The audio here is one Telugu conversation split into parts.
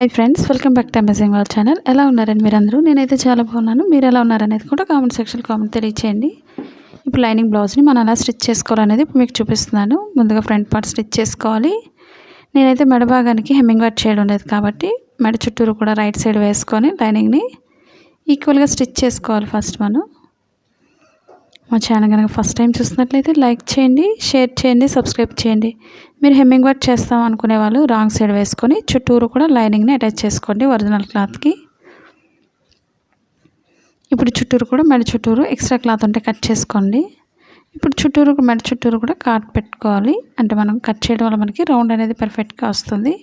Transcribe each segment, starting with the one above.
Hi friends, welcome back to amazing world channel. ఎలా ఉన్నారండి మీరందరూ? నేనైతే చాలా బాగున్నాను. మీరు ఎలా ఉన్నారనేది కూడా కామెంట్ సెక్షన్లో కామెంట్ తెలియచేయండి. ఇప్పుడు లైనింగ్ బ్లౌజ్ని మనం ఎలా స్టిచ్ చేసుకోవాలనేది ఇప్పుడు మీకు చూపిస్తున్నాను. ముందుగా ఫ్రంట్ పార్ట్ స్టిచ్ చేసుకోవాలి. నేనైతే మెడ భాగానికి హెమ్మింగ్ వర్క్ చేయడం లేదు కాబట్టి మెడ చుట్టూరు కూడా రైట్ సైడ్ వేసుకొని లైనింగ్ని ఈక్వల్గా స్టిచ్ చేసుకోవాలి. ఫస్ట్ మనం మా ఛానల్ కనుక ఫస్ట్ టైం చూసినట్లయితే లైక్ చేయండి, షేర్ చేయండి, సబ్స్క్రైబ్ చేయండి. మీరు హెమ్మింగ్ వర్క్ చేస్తాం అనుకునే వాళ్ళు రాంగ్ సైడ్ వేసుకొని చుట్టూరు కూడా లైనింగ్ని అటాచ్ చేసుకోండి ఒరిజినల్ క్లాత్కి. ఇప్పుడు చుట్టూరు కూడా మెడ చుట్టూరు ఎక్స్ట్రా క్లాత్ ఉంటే కట్ చేసుకోండి. ఇప్పుడు చుట్టూరు మెడ చుట్టూరు కూడా కాట్ పెట్టుకోవాలి. అంటే మనం కట్ చేయడం వల్ల మనకి రౌండ్ అనేది పర్ఫెక్ట్గా వస్తుంది.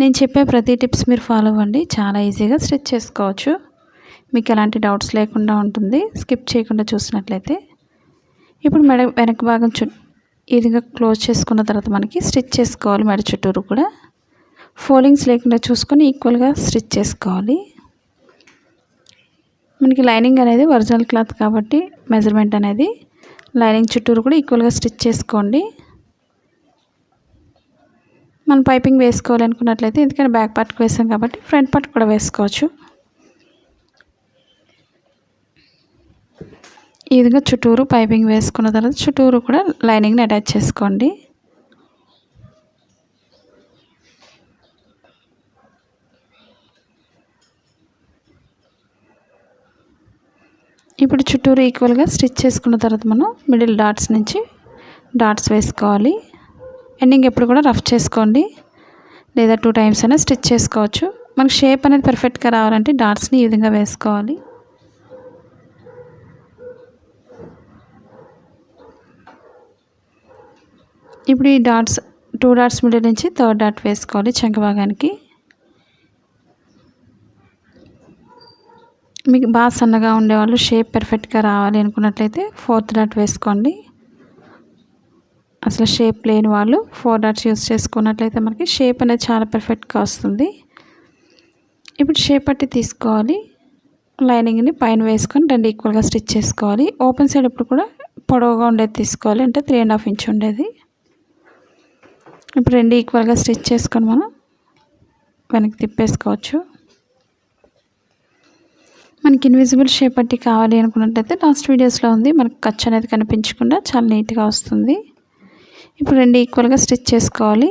నేను చెప్పే ప్రతి టిప్స్ మీరు ఫాలో అవ్వండి, చాలా ఈజీగా స్టిచ్ చేసుకోవచ్చు. మీకు ఎలాంటి డౌట్స్ లేకుండా ఉంటుంది స్కిప్ చేయకుండా చూసినట్లయితే. ఇప్పుడు మెడ వెనక భాగం ఈజీగా క్లోజ్ చేసుకున్న తర్వాత మనకి స్టిచ్ చేసుకోవాలి. మెడ చుట్టూరు కూడా ఫోల్డింగ్స్ లేకుండా చూసుకొని ఈక్వల్గా స్టిచ్ చేసుకోవాలి. మనకి లైనింగ్ అనేది ఒరిజినల్ క్లాత్ కాబట్టి మెజర్మెంట్ అనేది లైనింగ్ చుట్టూరు కూడా ఈక్వల్గా స్టిచ్ చేసుకోండి. మనం పైపింగ్ వేసుకోవాలి అనుకున్నట్లయితే, ఎందుకంటే బ్యాక్ పార్ట్కి వేసాం కాబట్టి ఫ్రంట్ పార్ట్ కూడా వేసుకోవచ్చు. ఈ విధంగా చుట్టూరు పైపింగ్ వేసుకున్న తర్వాత చుట్టూరు కూడా లైనింగ్ని అటాచ్ చేసుకోండి. ఇప్పుడు చుట్టూరు ఈక్వల్గా స్టిచ్ చేసుకున్న తర్వాత మనం మిడిల్ డాట్స్ నుంచి డాట్స్ వేసుకోవాలి. ఎండింగ్ ఎప్పుడు కూడా రఫ్ చేసుకోండి, లేదా 2 టైమ్స్ అయినా స్టిచ్ చేసుకోవచ్చు. మనకి షేప్ అనేది పర్ఫెక్ట్గా రావాలంటే డాట్స్ని ఈ విధంగా వేసుకోవాలి. ఇప్పుడు ఈ డాట్స్ 2 డాట్స్ మిడిల్ నుంచి 3rd డాట్ వేసుకోవాలి చంక భాగానికి. మీకు బాగా సన్నగా ఉండేవాళ్ళు షేప్ పర్ఫెక్ట్గా రావాలి అనుకున్నట్లయితే 4th డాట్ వేసుకోండి. అసలు షేప్ లేని వాళ్ళు 4 డాట్స్ యూస్ చేసుకున్నట్లయితే మనకి షేప్ అనేది చాలా పర్ఫెక్ట్గా వస్తుంది. ఇప్పుడు షేప్ పట్టి తీసుకోవాలి. లైనింగ్ని పైన వేసుకొని 2 ఈక్వల్గా స్టిచ్ చేసుకోవాలి. ఓపెన్ సైడ్ ఇప్పుడు కూడా పొడవుగా ఉండేది తీసుకోవాలి, అంటే 3.5 ఇంచ్ ఉండేది. ఇప్పుడు 2 ఈక్వల్గా స్టిచ్ చేసుకొని మనం వెనక్కి తిప్పేసుకోవచ్చు. మనకి ఇన్విజిబుల్ షేప్ పట్టి కావాలి అనుకున్నట్లయితే లాస్ట్ వీడియోస్లో ఉంది, మనకు ఖర్చు అనేది కనిపించకుండా చాలా నీట్గా వస్తుంది. ఇప్పుడు 2 ఈక్వల్గా స్టిచ్ చేసుకోవాలి.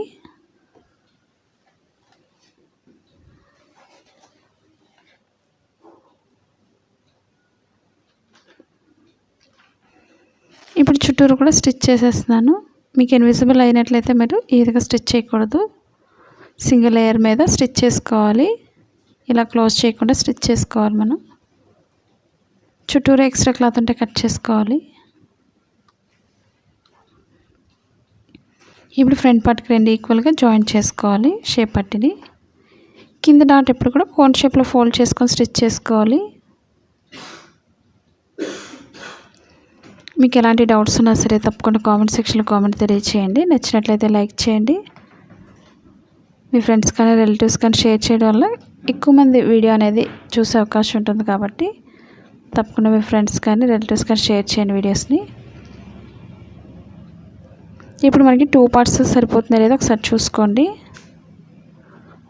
ఇప్పుడు చుట్టూరు కూడా స్టిచ్ చేసేస్తున్నాను. మీకు ఇన్విజిబుల్ అయినట్లయితే మీరు ఈ విధంగా స్టిచ్ చేయకూడదు, సింగిల్ లేయర్ మీద స్టిచ్ చేసుకోవాలి. ఇలా క్లోజ్ చేయకుండా స్టిచ్ చేసుకోవాలి. మనం చుట్టూరు ఎక్స్ట్రా క్లాత్ ఉంటే కట్ చేసుకోవాలి. ఇప్పుడు ఫ్రంట్ పార్ట్కి 2 ఈక్వల్గా జాయింట్ చేసుకోవాలి షేప్ పట్టిని. కింద డాట్ ఎప్పుడు కూడా కోన్ షేప్లో ఫోల్డ్ చేసుకొని స్టిచ్ చేసుకోవాలి. మీకు ఎలాంటి డౌట్స్ ఉన్నా సరే తప్పకుండా కామెంట్ సెక్షన్లో కామెంట్ తెలియచేయండి. నచ్చినట్లయితే లైక్ చేయండి. మీ ఫ్రెండ్స్ కానీ రిలేటివ్స్ కానీ షేర్ చేయడం వల్ల ఎక్కువ మంది వీడియో అనేది చూసే అవకాశం ఉంటుంది కాబట్టి తప్పకుండా మీ ఫ్రెండ్స్ కానీ రిలేటివ్స్ కానీ షేర్ చేయండి వీడియోస్ని. ఇప్పుడు మనకి 2 పార్ట్స్ సరిపోతుందో లేదో ఒకసారి చూసుకోండి.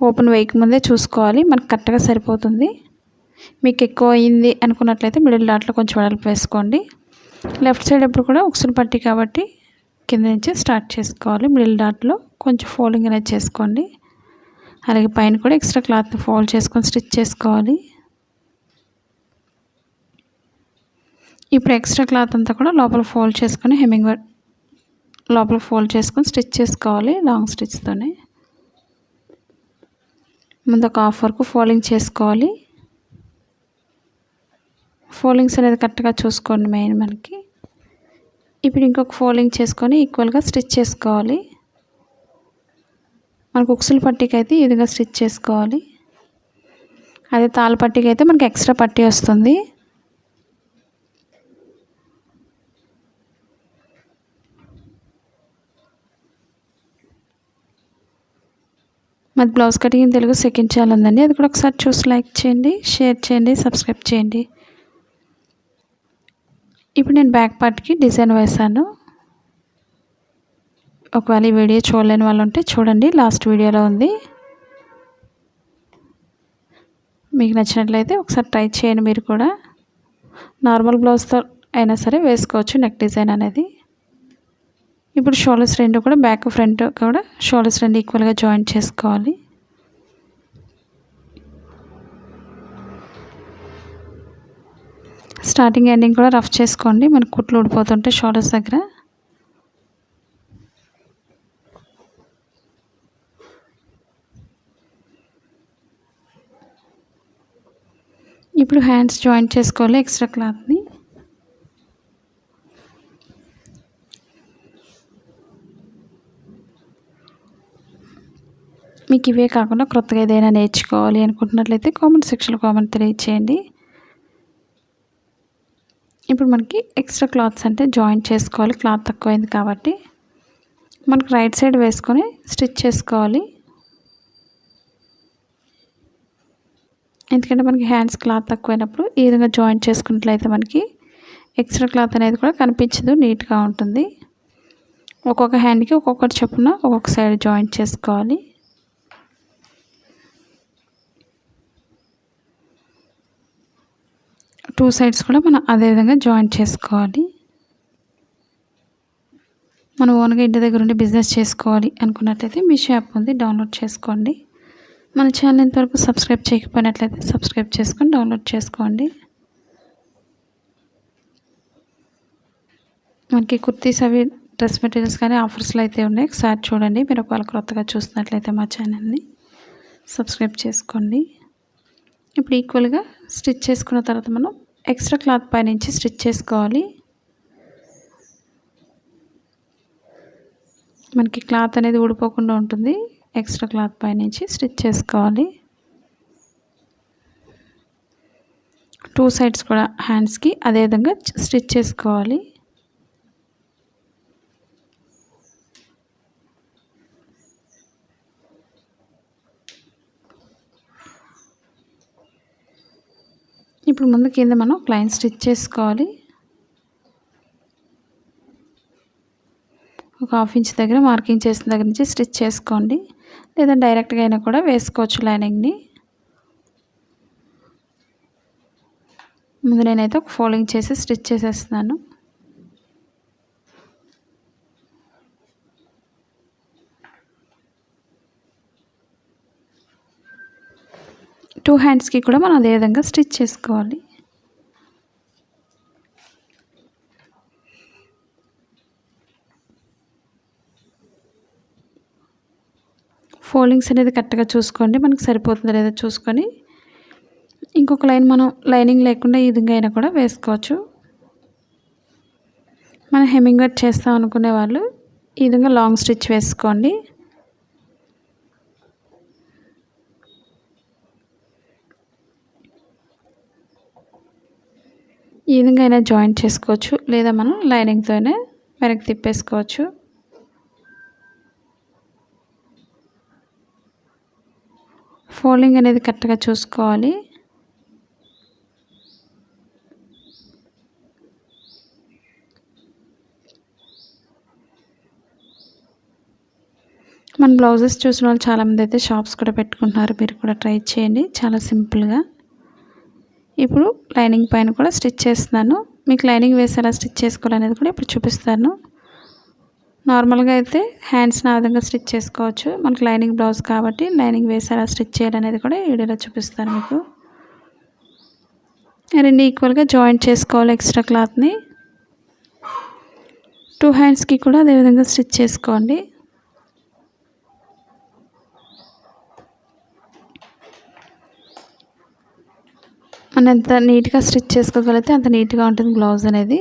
ఓపెన్ వేయకముందే చూసుకోవాలి, మనకు కరెక్ట్గా సరిపోతుంది. మీకు ఎక్కువ అయింది అనుకున్నట్లయితే మిడిల్ డాట్లో కొంచెం వెడల్పు వేసుకోండి. లెఫ్ట్ సైడ్ ఎప్పుడు కూడా ఉక్సులు పట్టి కాబట్టి కింద నుంచి స్టార్ట్ చేసుకోవాలి. మిడిల్ డాట్లో కొంచెం ఫోల్డింగ్ అనేది చేసుకోండి. అలాగే పైన కూడా ఎక్స్ట్రా క్లాత్ ఫోల్డ్ చేసుకొని స్టిచ్ చేసుకోవాలి. ఇప్పుడు ఎక్స్ట్రా క్లాత్ అంతా కూడా లోపల ఫోల్డ్ చేసుకొని హెమ్మింగ్ లోపల ఫోల్డ్ చేసుకొని స్టిచ్ చేసుకోవాలి లాంగ్ స్టిచ్తోనే. ముందు ఒక హాఫ్ వరకు ఫోల్డింగ్ చేసుకోవాలి. ఫోల్డింగ్స్ అనేది కరెక్ట్గా చూసుకోండి మెయిన్ మనకి. ఇప్పుడు ఇంకొక ఫోల్డింగ్ చేసుకొని ఈక్వల్గా స్టిచ్ చేసుకోవాలి. మనకు ఉక్సులు పట్టీకి అయితే ఈ విధంగా స్టిచ్ చేసుకోవాలి. అదే తాళ్ళ పట్టీకి అయితే మనకి ఎక్స్ట్రా పట్టీ వస్తుంది. మాది blouse cutting Telugu second channel ఉందండి, అది కూడా ఒకసారి చూసి లైక్ చేయండి, షేర్ చేయండి, సబ్స్క్రైబ్ చేయండి. ఇప్పుడు నేను బ్యాక్ పార్ట్కి డిజైన్ వేసాను. ఒకవేళ ఈ వీడియో చూడలేని వాళ్ళు ఉంటే చూడండి, లాస్ట్ వీడియోలో ఉంది. మీకు నచ్చినట్లయితే ఒకసారి ట్రై చేయండి. మీరు కూడా నార్మల్ బ్లౌజ్తో అయినా సరే వేసుకోవచ్చు నెక్ డిజైన్ అనేది. ఇప్పుడు షోల్డర్స్ రెండు కూడా బ్యాక్ ఫ్రంట్ కూడా షోల్డర్స్ రెండు ఈక్వల్గా జాయింట్ చేసుకోవాలి. స్టార్టింగ్ ఎండింగ్ కూడా రఫ్ చేసుకోండి, మనకు కుట్లు ఊడిపోతుంటే షోల్డర్స్ దగ్గర. ఇప్పుడు హ్యాండ్స్ జాయింట్ చేసుకోవాలి ఎక్స్ట్రా క్లాత్ని. మీకు ఇవే కాకుండా కొత్తగా ఏదైనా నేర్చుకోవాలి అనుకుంటున్నట్లయితే కామెంట్ సెక్షన్లో కామెంట్ తెలియచేయండి. ఇప్పుడు మనకి ఎక్స్ట్రా క్లాత్స్ అంటే జాయింట్ చేసుకోవాలి. క్లాత్ తక్కువైంది కాబట్టి మనకు రైట్ సైడ్ వేసుకొని స్టిచ్ చేసుకోవాలి. ఎందుకంటే మనకి హ్యాండ్స్ క్లాత్ తక్కువైనప్పుడు ఈ విధంగా జాయింట్ చేసుకున్నట్లయితే మనకి ఎక్స్ట్రా క్లాత్ అనేది కూడా కనిపించదు, నీట్గా ఉంటుంది. ఒక్కొక్క హ్యాండ్కి ఒక్కొక్కటి చొప్పున ఒక్కొక్క సైడ్ జాయింట్ చేసుకోవాలి. టూ సైడ్స్ కూడా మనం అదేవిధంగా జాయింట్ చేసుకోవాలి. మనం ఓన్గా ఇంటి దగ్గర ఉండి బిజినెస్ చేసుకోవాలి అనుకున్నట్లయితే మీ షాప్ ఉంది, డౌన్లోడ్ చేసుకోండి. మన ఛానల్ ఇంతవరకు సబ్స్క్రైబ్ చేయకపోయినట్లయితే సబ్స్క్రైబ్ చేసుకొని డౌన్లోడ్ చేసుకోండి. మనకి కుర్తీస్ అవి డ్రెస్ మెటీరియల్స్ కానీ ఆఫర్స్లో అయితే ఉన్నాయి, ఒకసారి చూడండి. మీరు ఒకవేళ కొత్తగా చూస్తున్నట్లయితే మా ఛానల్ని సబ్స్క్రైబ్ చేసుకోండి. ఇప్పుడు ఈక్వల్గా స్టిచ్ చేసుకున్న తర్వాత మనం ఎక్స్ట్రా క్లాత్ పైనుంచి స్టిచ్ చేసుకోవాలి. మనకి క్లాత్ అనేది ఊడిపోకుండా ఉంటుంది. ఎక్స్ట్రా క్లాత్ పైనుంచి స్టిచ్ చేసుకోవాలి. టూ సైడ్స్ కూడా హ్యాండ్స్కి అదేవిధంగా స్టిచ్ చేసుకోవాలి. ఇప్పుడు ముందు కింద మనం లైన్ స్టిచ్ చేసుకోవాలి. ఒక హాఫ్ ఇంచ్ దగ్గర మార్కింగ్ చేసిన దగ్గర నుంచి స్టిచ్ చేసుకోండి, లేదా డైరెక్ట్గా అయినా కూడా వేసుకోవచ్చు లైనింగ్ని. ముందు నేనైతే ఒక ఫోల్డింగ్ చేసి స్టిచ్ చేసేస్తున్నాను. టూ హ్యాండ్స్కి కూడా మనం అదేవిధంగా స్టిచ్ చేసుకోవాలి. ఫోల్డింగ్స్ అనేది కరెక్ట్గా చూసుకోండి, మనకు సరిపోతుందో లేదో చూసుకొని ఇంకొక లైన్ మనం లైనింగ్ లేకుండా ఈ విధంగా అయినా కూడా వేసుకోవచ్చు. మనం హెమ్మింగ్ వర్క్ చేస్తాం అనుకునే వాళ్ళు ఈ విధంగా లాంగ్ స్టిచ్ వేసుకోండి. ఈ విధంగా అయినా జాయింట్ చేసుకోవచ్చు, లేదా మనం లైనింగ్తోనే వెనక్కి తిప్పేసుకోవచ్చు. ఫోల్డింగ్ అనేది కరెక్ట్గా చూసుకోవాలి. మన బ్లౌజెస్ చూసిన వాళ్ళు చాలామంది అయితే షాప్స్ కూడా పెట్టుకుంటున్నారు, మీరు కూడా ట్రై చేయండి, చాలా సింపుల్గా. ఇప్పుడు లైనింగ్ పైన కూడా స్టిచ్ చేస్తున్నాను. మీకు లైనింగ్ వేసి ఎలా స్టిచ్ చేసుకోవాలనేది కూడా ఇప్పుడు చూపిస్తాను. నార్మల్గా అయితే హ్యాండ్స్ని ఆ విధంగా స్టిచ్ చేసుకోవచ్చు. మనకు లైనింగ్ బ్లౌజ్ కాబట్టి లైనింగ్ వేసి ఎలా స్టిచ్ చేయాలనేది కూడా ఈ వీడియోలో చూపిస్తాను మీకు. రెండు ఈక్వల్గా జాయింట్ చేసుకోవాలి ఎక్స్ట్రా క్లాత్ని. టూ హ్యాండ్స్కి కూడా అదేవిధంగా స్టిచ్ చేసుకోండి. మనం ఎంత నీట్గా స్టిచ్ చేసుకోగలిగితే అంత నీట్గా ఉంటుంది బ్లౌజ్ అనేది.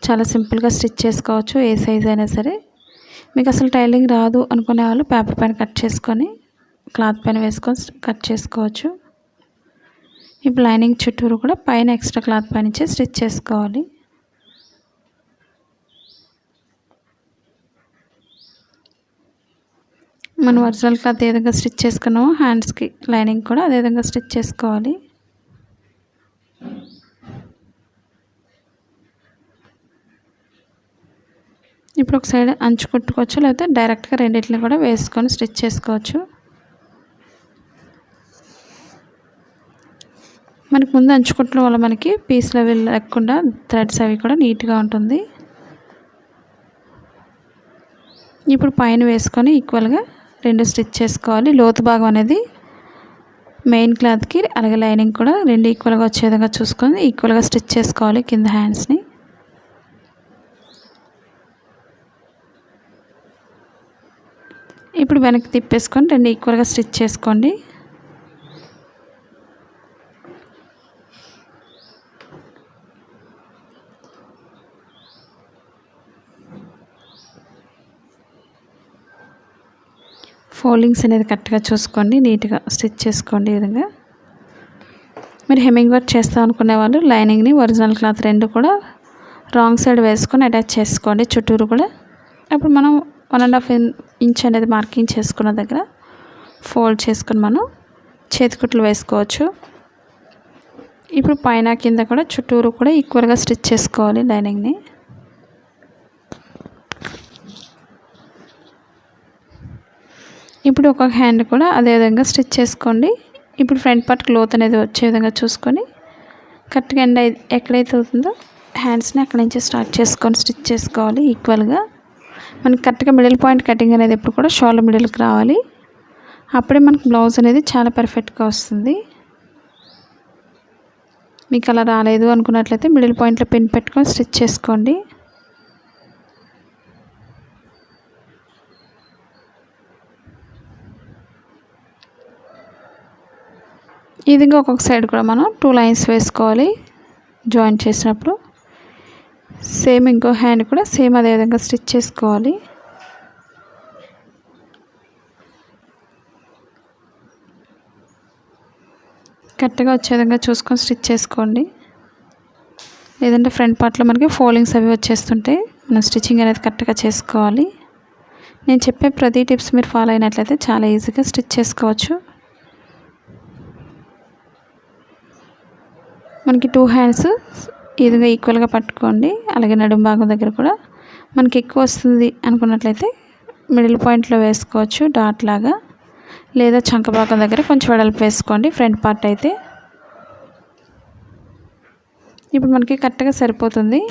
చాలా సింపుల్గా స్టిచ్ చేసుకోవచ్చు, ఏ సైజ్ అయినా సరే. మీకు అసలు టైలింగ్ రాదు అనుకునే వాళ్ళు పేపర్ పైన కట్ చేసుకొని క్లాత్ పైన వేసుకొని కట్ చేసుకోవచ్చు. ఇప్పుడు లైనింగ్ చుట్టూరు కూడా పైన ఎక్స్ట్రా క్లాత్ పైన స్టిచ్ చేసుకోవాలి. మనం ఒరిజినల్ క్లాత్ ఏ విధంగా స్టిచ్ చేసుకున్నామో హ్యాండ్స్కి లైనింగ్ కూడా అదే విధంగా స్టిచ్ చేసుకోవాలి. ఇప్పుడు ఒక సైడ్ అంచు కుట్టుకోవచ్చు, లేకపోతే డైరెక్ట్గా రెండింటిని కూడా వేసుకొని స్టిచ్ చేసుకోవచ్చు. మనకి ముందు అంచుకుంటడం వల్ల మనకి పీస్లు అవి లేకుండా థ్రెడ్స్ అవి కూడా నీట్గా ఉంటుంది. ఇప్పుడు పైన వేసుకొని ఈక్వల్గా 2 స్టిచ్ చేసుకోవాలి. లోతు భాగం అనేది మెయిన్ క్లాత్కి అలాగే లైనింగ్ కూడా 2 ఈక్వల్గా వచ్చే విధంగా చూసుకొని ఈక్వల్గా స్టిచ్ చేసుకోవాలి కింద హ్యాండ్స్ని. ఇప్పుడు వెనక్కి తిప్పేసుకొని 2 ఈక్వల్గా స్టిచ్ చేసుకోండి. ఫోల్డింగ్స్ అనేది కరెక్ట్గా చూసుకోండి, నీట్గా స్టిచ్ చేసుకోండి. ఈ విధంగా మీరు హెమ్మింగ్ వర్క్ చేస్తాం అనుకునే వాళ్ళు లైనింగ్ని ఒరిజినల్ క్లాత్ 2 కూడా రాంగ్ సైడ్ వేసుకొని అటాచ్ చేసుకోండి చుట్టూరు కూడా. అప్పుడు మనం 1.5 ఇంచ్ అనేది మార్కింగ్ చేసుకున్న దగ్గర ఫోల్డ్ చేసుకొని మనం చేతికుట్లు వేసుకోవచ్చు. ఇప్పుడు పైన కింద కూడా చుట్టూరు కూడా ఈక్వల్గా స్టిచ్ చేసుకోవాలి లైనింగ్ని. ఇప్పుడు ఒక హ్యాండ్ కూడా అదే విధంగా స్టిచ్ చేసుకోండి. ఇప్పుడు ఫ్రంట్ పార్ట్ క్లోత్ అనేది వచ్చే విధంగా చూసుకొని కరెక్ట్గా ఎండ్ ఎక్కడైతే అవుతుందో హ్యాండ్స్ని అక్కడి నుంచి స్టార్ట్ చేసుకొని స్టిచ్ చేసుకోవాలి ఈక్వల్గా. మనకి కరెక్ట్గా మిడిల్ పాయింట్ కటింగ్ అనేది ఎప్పుడు కూడా షోల్డర్ మిడిల్కి రావాలి. అప్పుడే మనకి బ్లౌజ్ అనేది చాలా పర్ఫెక్ట్గా వస్తుంది. మీకు అలా రాలేదు అనుకున్నట్లయితే మిడిల్ పాయింట్లో పిన్ పెట్టుకొని స్టిచ్ చేసుకోండి. ఈ విధంగా ఒక్కొక్క సైడ్ కూడా మనం 2 లైన్స్ వేసుకోవాలి జాయిన్ చేసినప్పుడు. సేమ్ ఇంకో హ్యాండ్ కూడా సేమ్ అదే విధంగా స్టిచ్ చేసుకోవాలి. కరెక్ట్గా వచ్చే విధంగా చూసుకొని స్టిచ్ చేసుకోండి. లేదంటే ఫ్రంట్ పార్ట్లో మనకి ఫోల్డింగ్స్ అవి వచ్చేస్తుంటాయి. మనం స్టిచ్చింగ్ అనేది కరెక్ట్గా చేసుకోవాలి. నేను చెప్పే ప్రతి టిప్స్ మీరు ఫాలో అయినట్లయితే చాలా ఈజీగా స్టిచ్ చేసుకోవచ్చు. మనకి 2 హ్యాండ్స్ ఈ విధంగా ఈక్వల్గా పట్టుకోండి. అలాగే నడుము భాగం దగ్గర కూడా మనకి ఎక్కువ వస్తుంది అనుకున్నట్లయితే మిడిల్ పాయింట్లో వేసుకోవచ్చు డాట్ లాగా, లేదా చంక భాగం దగ్గర కొంచెం వెడల్పు వేసుకోండి ఫ్రంట్ పార్ట్ అయితే. ఇప్పుడు మనకి కరెక్ట్గా సరిపోతుంది.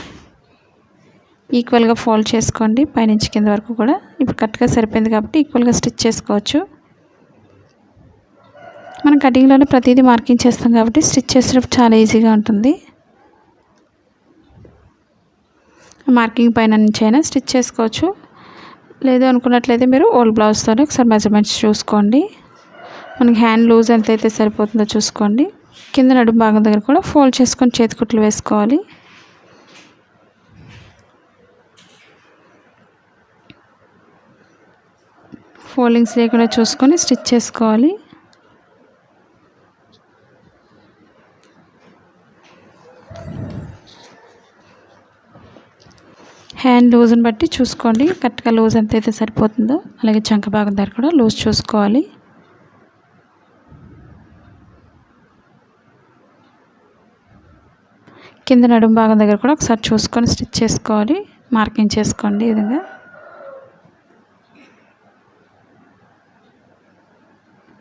ఈక్వల్గా ఫోల్డ్ చేసుకోండి పైనుంచి కింద వరకు కూడా. ఇప్పుడు కరెక్ట్గా సరిపోయింది కాబట్టి ఈక్వల్గా స్టిచ్ చేసుకోవచ్చు. మనం కటింగ్లోనే ప్రతిదీ మార్కింగ్ చేస్తాం కాబట్టి స్టిచ్ చేసేటప్పుడు చాలా ఈజీగా ఉంటుంది. మార్కింగ్ పైన నుంచి అయినా స్టిచ్ చేసుకోవచ్చు. లేదు అనుకున్నట్లయితే మీరు ఓల్డ్ బ్లౌజ్తోనే ఒకసారి మెజర్మెంట్స్ చూసుకోండి. మనకి హ్యాండ్ లూజ్ ఎంత అయితే సరిపోతుందో చూసుకోండి. కింద నడుము భాగం దగ్గర కూడా ఫోల్డ్ చేసుకొని చేతికుట్లు వేసుకోవాలి. ఫోల్డింగ్స్ లేకుండా చూసుకొని స్టిచ్ చేసుకోవాలి. హ్యాండ్ లూజ్ని బట్టి చూసుకోండి కరెక్ట్గా లూజ్ ఎంత అయితే సరిపోతుందో. అలాగే చంక భాగం దగ్గర కూడా లూజ్ చూసుకోవాలి. కింద నడుము భాగం దగ్గర కూడా ఒకసారి చూసుకొని స్టిచ్ చేసుకోవాలి. మార్కింగ్ చేసుకోండి ఈ విధంగా.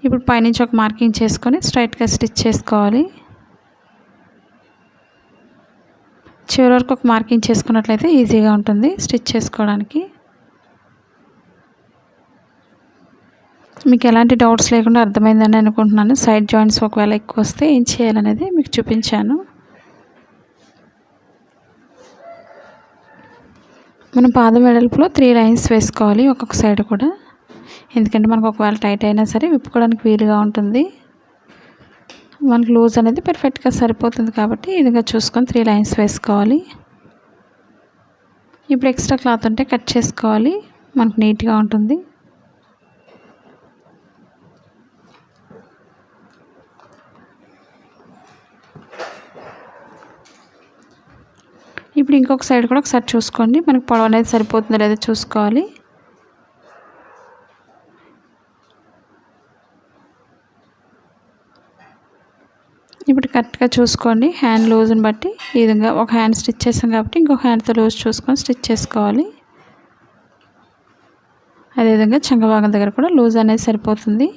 ఇప్పుడు పైనుంచి ఒక మార్కింగ్ చేసుకొని స్ట్రైట్గా స్టిచ్ చేసుకోవాలి. చివరి వరకు ఒక మార్కింగ్ చేసుకున్నట్లయితే ఈజీగా ఉంటుంది స్టిచ్ చేసుకోవడానికి. మీకు ఎలాంటి డౌట్స్ లేకుండా అర్థమైందని అనుకుంటున్నాను. సైడ్ జాయింట్స్ ఒకవేళ ఎక్కువ వస్తే ఏం చేయాలనేది మీకు చూపించాను. మనం పాదం వెడల్పులో 3 లైన్స్ వేసుకోవాలి ఒక్కొక్క సైడ్ కూడా. ఎందుకంటే మనకు ఒకవేళ టైట్ అయినా సరే విప్పుకోవడానికి వీలుగా ఉంటుంది. మనకు లూజ్ అనేది పర్ఫెక్ట్గా సరిపోతుంది కాబట్టి ఈ విధంగా చూసుకొని 3 లైన్స్ వేసుకోవాలి. ఇప్పుడు ఎక్స్ట్రా క్లాత్ ఉంటే కట్ చేసుకోవాలి, మనకు నీట్గా ఉంటుంది. ఇప్పుడు ఇంకొక సైడ్ కూడా ఒకసారి చూసుకోండి, మనకు పొడవు అనేది సరిపోతుందో లేదో చూసుకోవాలి. ఇప్పుడు కరెక్ట్గా చూసుకోండి హ్యాండ్ లూజ్ని బట్టి. ఈ విధంగా ఒక హ్యాండ్ స్టిచ్ చేసాం కాబట్టి ఇంకొక హ్యాండ్తో లూజ్ చూసుకొని స్టిచ్ చేసుకోవాలి. అదేవిధంగా చంక భాగం దగ్గర కూడా లూజ్ అనేది సరిపోతుంది.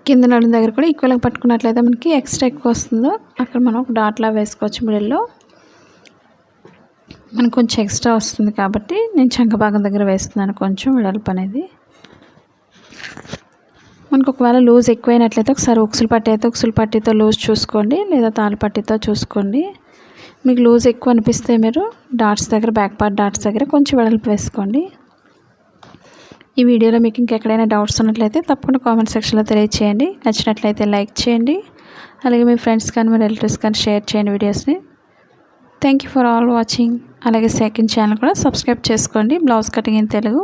కింద నడుం దగ్గర కూడా ఈక్వల్గా పట్టుకున్నట్లయితే మనకి ఎక్స్ట్రా ఎక్కువ వస్తుందో అక్కడ మనం ఒక డాట్లా వేసుకోవచ్చు. మిడిల్లో మనకు కొంచెం ఎక్స్ట్రా వస్తుంది కాబట్టి నేను చంక భాగం దగ్గర వేస్తున్నాను కొంచెం వెడల్పు అనేది. మనకు ఒకవేళ లూజ్ ఎక్కువైనట్లయితే ఒకసారి ఉక్సులు పట్టి అయితే ఉక్సులు పట్టితో లూజ్ చూసుకోండి, లేదా తాళ్ళు పట్టితో చూసుకోండి. మీకు లూజ్ ఎక్కువ అనిపిస్తే మీరు డాట్స్ దగ్గర బ్యాక్ పార్ట్ డాట్స్ దగ్గర కొంచెం వెడల్పు వేసుకోండి. ఈ వీడియోలో మీకు ఇంకెక్కడైనా డౌట్స్ ఉన్నట్లయితే తప్పకుండా కామెంట్ సెక్షన్లో తెలియచేయండి. నచ్చినట్లయితే లైక్ చేయండి, అలాగే మీ ఫ్రెండ్స్ కానీ మీ రిలేటివ్స్ కానీ షేర్ చేయండి వీడియోస్ని. Thank you for all watching. అలాగే సెకండ్ ఛానల్ కూడా సబ్స్క్రైబ్ చేసుకోండి, బ్లౌజ్ కటింగ్ ఇన్ తెలుగు.